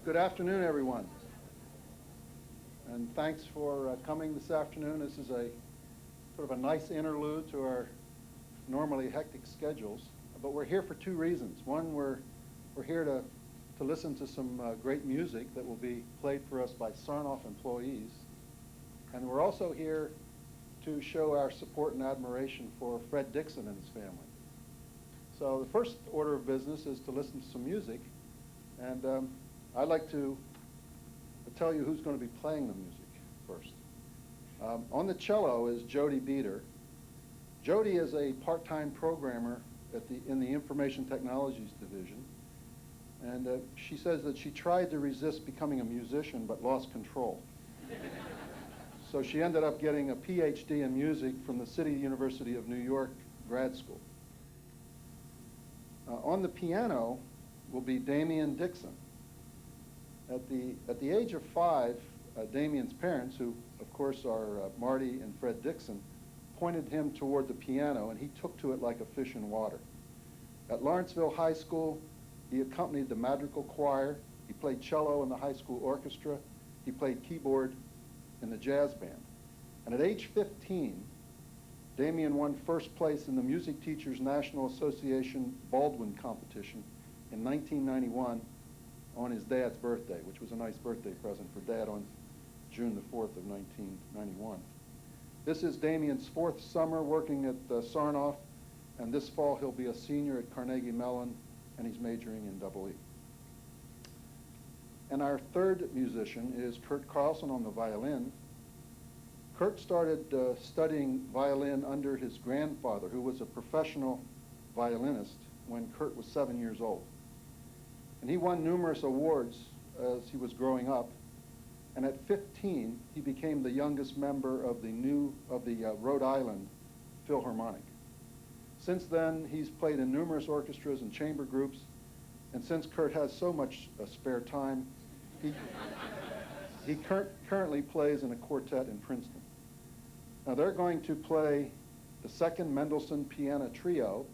Good afternoon, everyone. And thanks for coming this afternoon. This is a sort of a nice interlude to our normally hectic schedules. But we're here for two reasons. One, we're here to listen to some great music that will be played for us by Sarnoff employees. And we're also here to show our support and admiration for Fred Dixon and his family. So the first order of business is to listen to some music. And I'd like to tell you who's going to be playing the music first. On the cello is Jody Beater. Jody is a part-time programmer in the Information Technologies Division. And she says that she tried to resist becoming a musician but lost control. So she ended up getting a PhD in music from the City University of New York grad school. On the piano will be Damien Dixon. At the age of 5, Damien's parents, who of course are Marty and Fred Dixon, pointed him toward the piano, and he took to it like a fish in water. At Lawrenceville High School, he accompanied the madrigal choir. He played cello in the high school orchestra. He played keyboard in the jazz band. And at age 15, Damien won first place in the Music Teachers National Association Baldwin competition in 1991 on his dad's birthday, which was a nice birthday present for Dad on June the 4th of 1991. This is Damien's 4th summer working at Sarnoff, and this fall he'll be a senior at Carnegie Mellon, and he's majoring in double E. And our third musician is Curt Carlson on the violin. Curt started studying violin under his grandfather, who was a professional violinist, when Curt was 7 years old. And he won numerous awards as he was growing up. And at 15, he became the youngest member of the Rhode Island Philharmonic. Since then, he's played in numerous orchestras and chamber groups. And since Curt has so much spare time, he currently plays in a quartet in Princeton. Now they're going to play the second Mendelssohn Piano Trio.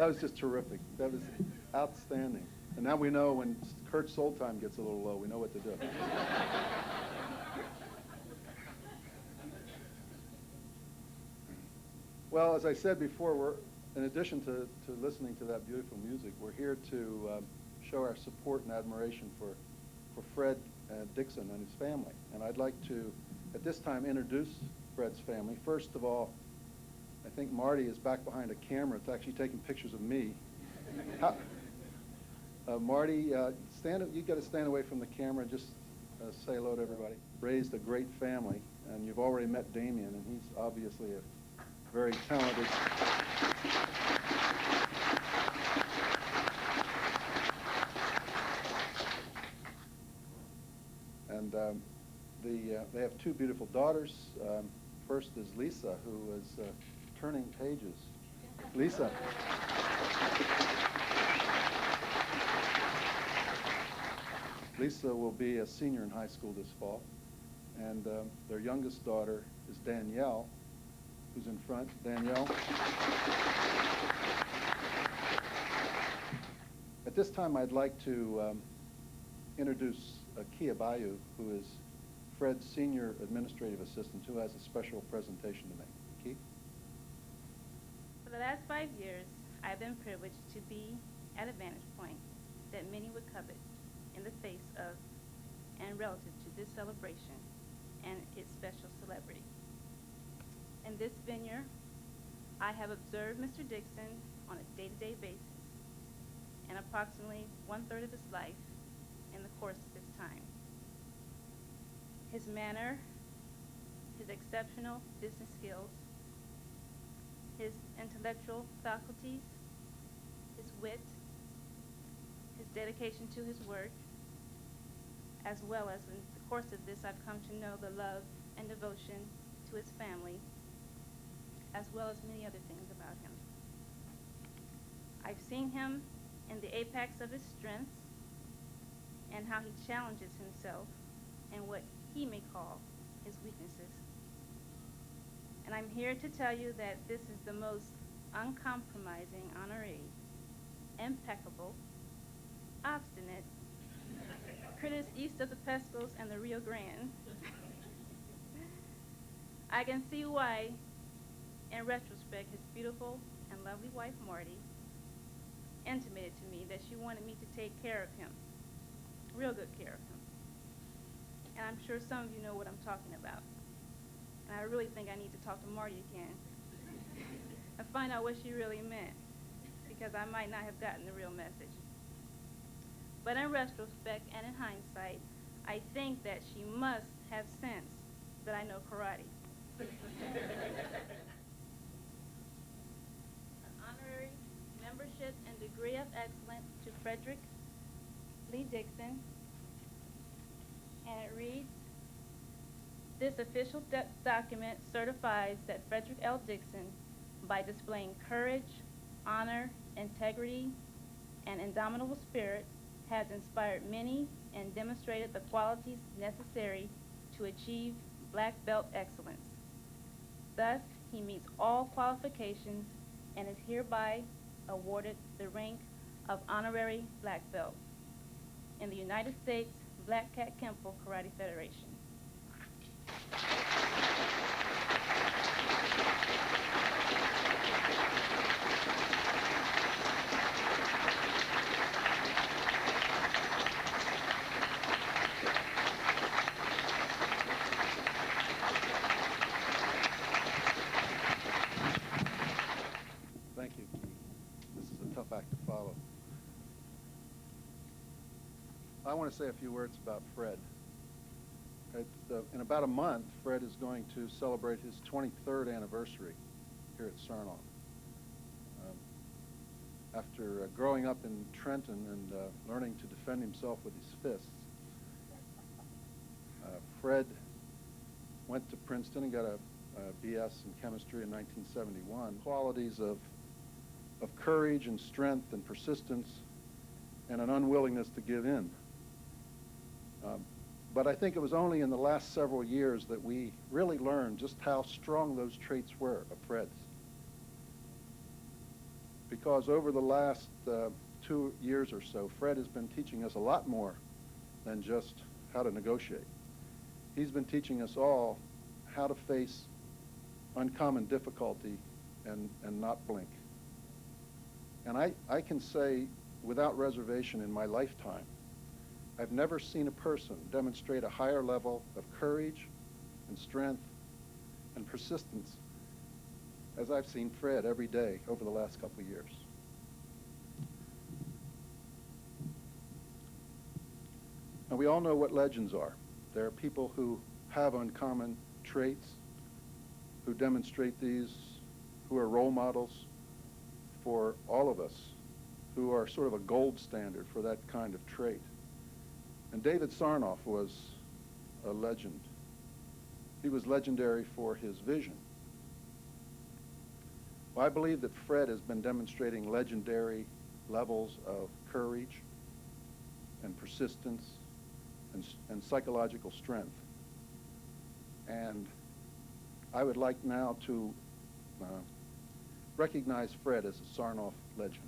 That was just terrific. That was outstanding. And now we know when Curt's soul time gets a little low, we know what to do. Well, as I said before, in addition to listening to that beautiful music, we're here to show our support and admiration for Fred Dixon and his family. And I'd like to, at this time, introduce Fred's family. First of all, I think Marty is back behind a camera. It's actually taking pictures of me. Marty, you got to stand away from the camera and just say hello to everybody. Raised a great family, and you've already met Damien, and he's obviously a very talented. And they have two beautiful daughters. First is Lisa, who is turning pages. Lisa. Lisa will be a senior in high school this fall. And their youngest daughter is Danielle, who's in front. Danielle. At this time, I'd like to introduce Kia Bayu, who is Fred's senior administrative assistant, who has a special presentation to make. Kia? For the last 5 years, I've been privileged to be at a vantage point that many would covet in the face of and relative to this celebration and its special celebrity. In this venue, I have observed Mr. Dixon on a day-to-day basis and approximately 1/3 of his life in the course of his time. His manner, his exceptional business skills, his intellectual faculties, his wit, his dedication to his work, as well as in the course of this I've come to know the love and devotion to his family, as well as many other things about him. I've seen him in the apex of his strengths and how he challenges himself in what he may call his weaknesses. And I'm here to tell you that this is the most uncompromising honoree, impeccable, obstinate, critters east of the Pescos and the Rio Grande. I can see why, in retrospect, his beautiful and lovely wife, Marty, intimated to me that she wanted me to take care of him, real good care of him. And I'm sure some of you know what I'm talking about. And I really think I need to talk to Marty again and find out what she really meant, because I might not have gotten the real message. But in retrospect and in hindsight, I think that she must have sensed that I know karate. An honorary membership and degree of excellence to Frederick Lee Dixon. And it reads, this official document certifies that Frederick L. Dixon, by displaying courage, honor, integrity, and indomitable spirit, has inspired many and demonstrated the qualities necessary to achieve black belt excellence. Thus, he meets all qualifications and is hereby awarded the rank of honorary black belt in the United States Black Cat Kempo Karate Federation. Thank you. This is a tough act to follow. I want to say a few words about Fred. In about a month, Fred is going to celebrate his 23rd anniversary here at Sarnoff. After growing up in Trenton and learning to defend himself with his fists, Fred went to Princeton and got a BS in chemistry in 1971. Qualities of courage and strength and persistence and an unwillingness to give in. But I think it was only in the last several years that we really learned just how strong those traits were of Fred's. because over the last 2 years or so, Fred has been teaching us a lot more than just how to negotiate. He's been teaching us all how to face uncommon difficulty and not blink. And I can say without reservation in my lifetime, I've never seen a person demonstrate a higher level of courage and strength and persistence as I've seen Fred every day over the last couple of years. And we all know what legends are. There are people who have uncommon traits, who demonstrate these, who are role models for all of us, who are sort of a gold standard for that kind of trait. And David Sarnoff was a legend. He was legendary for his vision. Well, I believe that Fred has been demonstrating legendary levels of courage and persistence and psychological strength. And I would like now to recognize Fred as a Sarnoff legend.